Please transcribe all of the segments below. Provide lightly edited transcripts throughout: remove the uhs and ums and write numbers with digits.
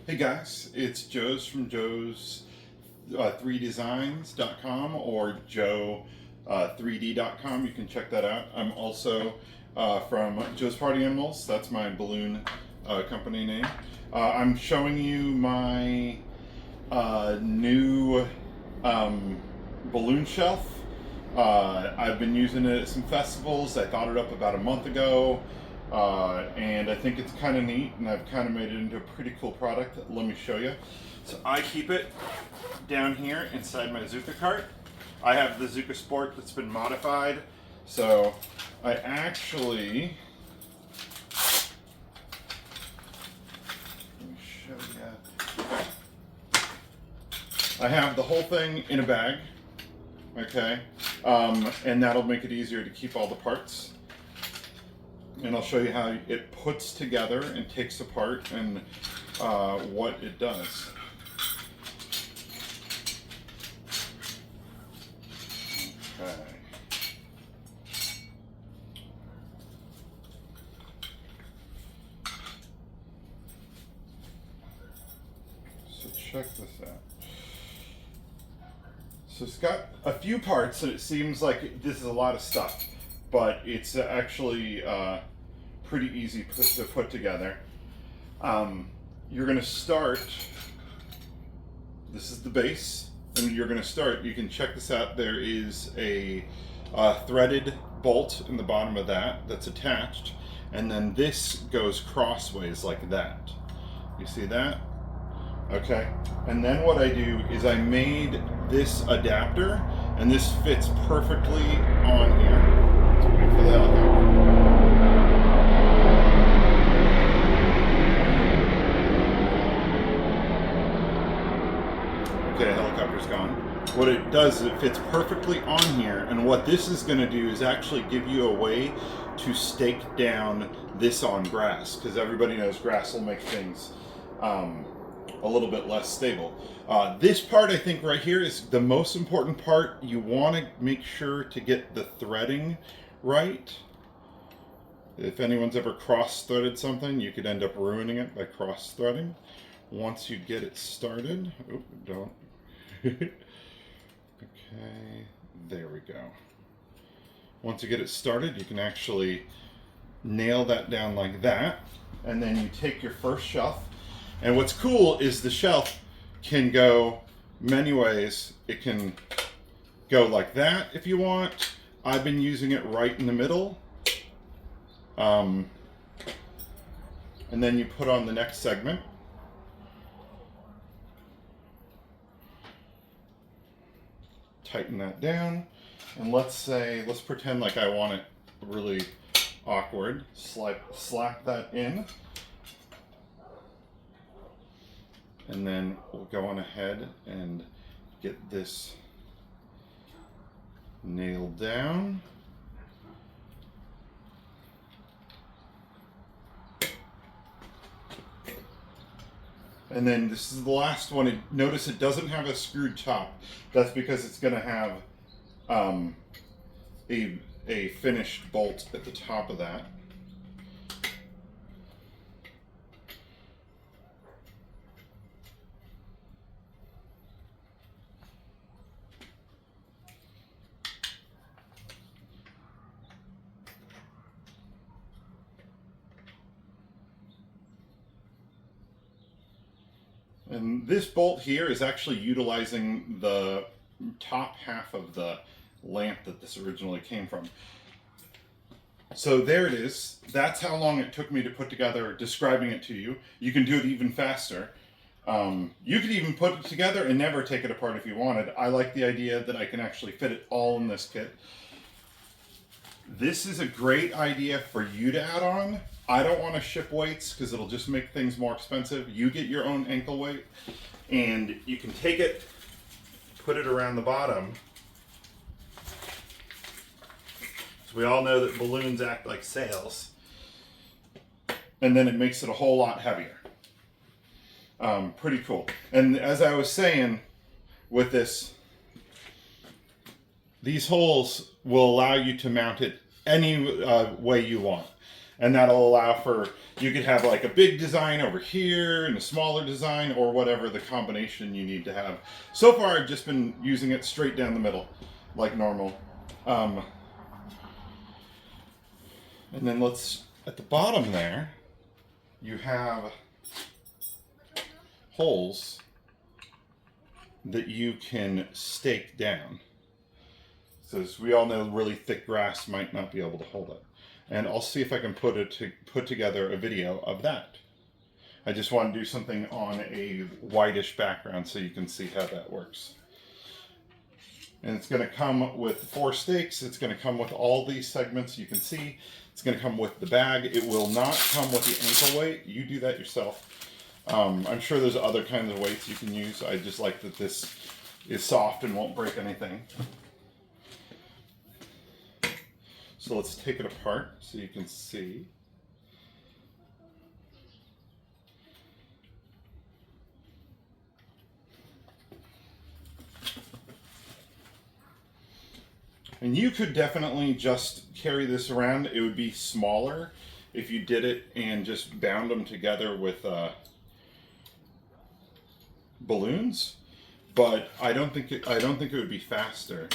Hey guys, it's Joe's from Joe's 3designs.com or Joe3D.com. You can check that out. I'm also from Joe's Party Animals. That's my balloon company name. I'm showing you my new balloon shelf. I've been using it at some festivals. I thought it up about a month ago. And I think it's kind of neat, and I've kind of made it into a pretty cool product. Let me show you. So I keep it down here inside my Zuka cart. I have the Zuka Sport that's been modified. So I actually, let me show you. I have the whole thing in a bag, okay? And that'll make it easier to keep all the parts. And I'll show you how it puts together and takes apart and what it does. Okay. So check this out. So it's got a few parts, and it seems like this is a lot of stuff, but it's actually pretty easy to put together. You're going to start, this is the base, and you're going to start, you can check this out, there is a threaded bolt in the bottom of that that's attached, and then this goes crossways like that. You see that? Okay, and then what I do is I made this adapter, and this fits perfectly on here. Let's wait for the helicopter. Okay, helicopter's gone. What it does is it fits perfectly on here, and what this is going to do is actually give you a way to stake down this on grass, because everybody knows grass will make things a little bit less stable. This part, I think right here, is the most important part. You want to make sure to get the threading right. If anyone's ever cross-threaded something, you could end up ruining it by cross-threading. Once you get it started, oh, don't. Okay, there we go. Once you get it started, you can actually nail that down like that, and then you take your first shelf. And what's cool is the shelf can go many ways. It can go like that if you want. I've been using it right in the middle. And then you put on the next segment. Tighten that down. And let's pretend like I want it really awkward. Slap that in. And then we'll go on ahead and get this nailed down. And then this is the last one. Notice it doesn't have a screwed top. That's because it's going to have a finished bolt at the top of that. And this bolt here is actually utilizing the top half of the lamp that this originally came from. So there it is. That's how long it took me to put together, describing it to you. You can do it even faster. You could even put it together and never take it apart if you wanted. I like the idea that I can actually fit it all in this kit. This is a great idea for you to add on. I don't want to ship weights because it'll just make things more expensive. You get your own ankle weight, and you can take it, put it around the bottom. So we all know that balloons act like sails, and then it makes it a whole lot heavier. Pretty cool. And as I was saying with this, these holes will allow you to mount it any way you want. And that'll allow for, you could have like a big design over here and a smaller design, or whatever the combination you need to have. So far I've just been using it straight down the middle like normal. And then at the bottom there, you have holes that you can stake down. So as we all know, really thick grass might not be able to hold it. And I'll see if I can put together a video of that. I just want to do something on a whitish background so you can see how that works. And it's going to come with 4 stakes. It's going to come with all these segments you can see. It's going to come with the bag. It will not come with the ankle weight. You do that yourself. I'm sure there's other kinds of weights you can use. I just like that this is soft and won't break anything. So let's take it apart so you can see. And you could definitely just carry this around. It would be smaller if you did it and just bound them together with balloons, but I don't think it would be faster.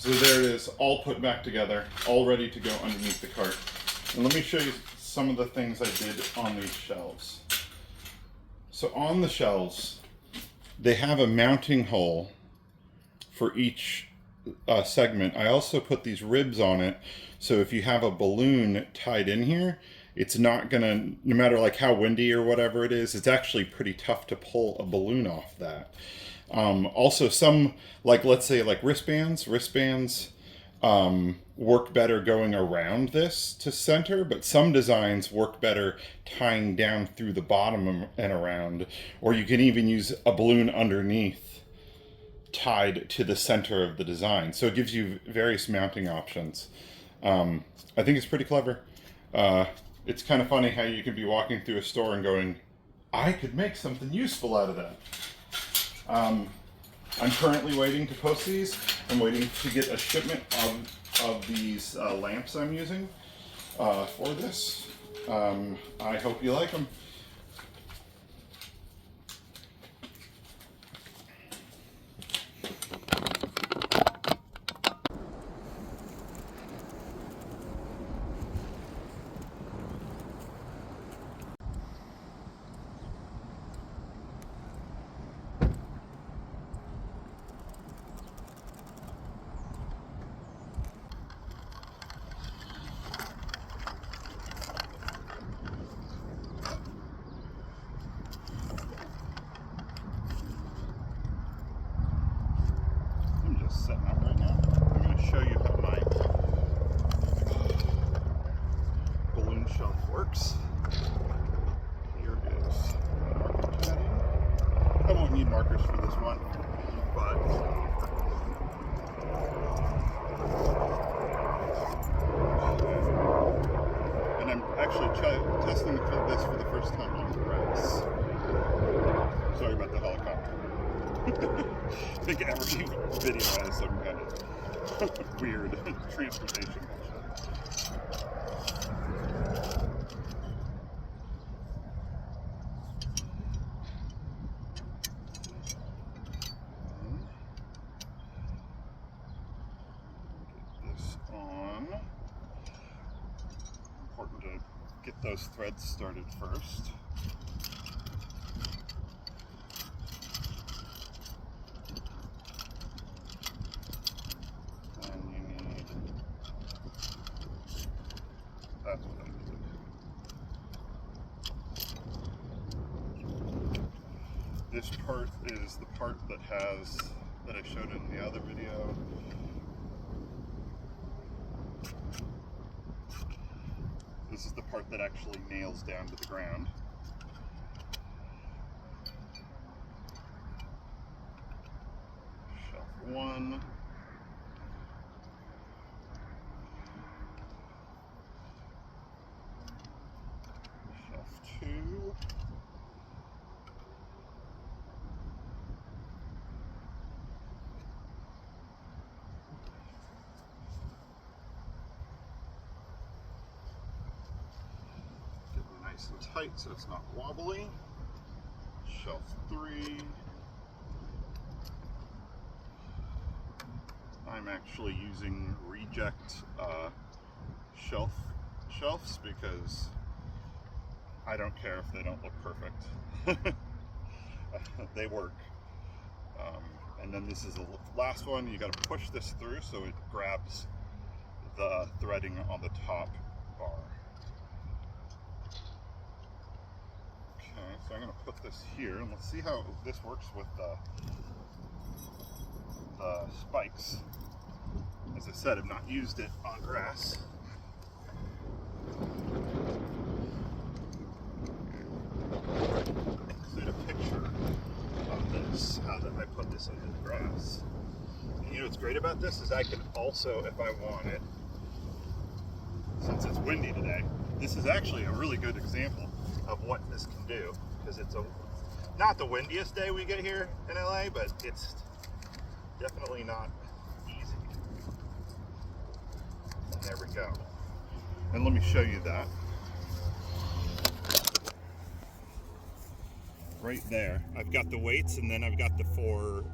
So there it is, all put back together, all ready to go underneath the cart. And let me show you some of the things I did on these shelves. So on the shelves, they have a mounting hole for each segment. I also put these ribs on it, so if you have a balloon tied in here, it's not gonna, no matter like how windy or whatever it is, it's actually pretty tough to pull a balloon off that. Also some, like let's say like wristbands work better going around this to center, but some designs work better tying down through the bottom and around, or you can even use a balloon underneath tied to the center of the design. So it gives you various mounting options. I think it's pretty clever. It's kind of funny how you could be walking through a store and going, I could make something useful out of that. I'm currently waiting to post these. I'm waiting to get a shipment of these lamps I'm using for this. I hope you like them. Setting up right now. I'm going to show you how my balloon shelf works. Here is marker padding. I won't need markers for this one, but and I'm actually testing this for the first time on grass. Sorry about the helicopter. I think every video has some kind of weird transportation. Get this on. Important to get those threads started first. And you need, that's what I need. This part is the part that I showed in the other video. This is the part that actually nails down to the ground. Shelf 1. Shelf 2. Nice and tight so it's not wobbly. Shelf 3. I'm actually using reject shelves because I don't care if they don't look perfect. They work. And then this is the last one. You got to push this through so it grabs the threading on the top bar. Okay, so I'm going to put this here and let's see how this works with the spikes. As I said, I've not used it on grass. Include a picture of this, how that I put this under the grass. And you know what's great about this is I can also, if I want it, since it's windy today, this is actually a really good example of what this can do, because it's not the windiest day we get here in LA, but it's definitely not easy. And there we go. And let me show you that. Right there, I've got the weights and then I've got the 4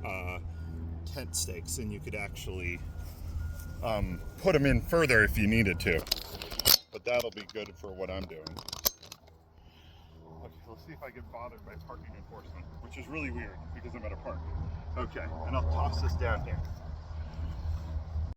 tent stakes, and you could actually put them in further if you needed to. But that'll be good for what I'm doing. Okay, let's see if I get bothered by parking enforcement, which is really weird because I'm at a park. Okay, and I'll toss this down here.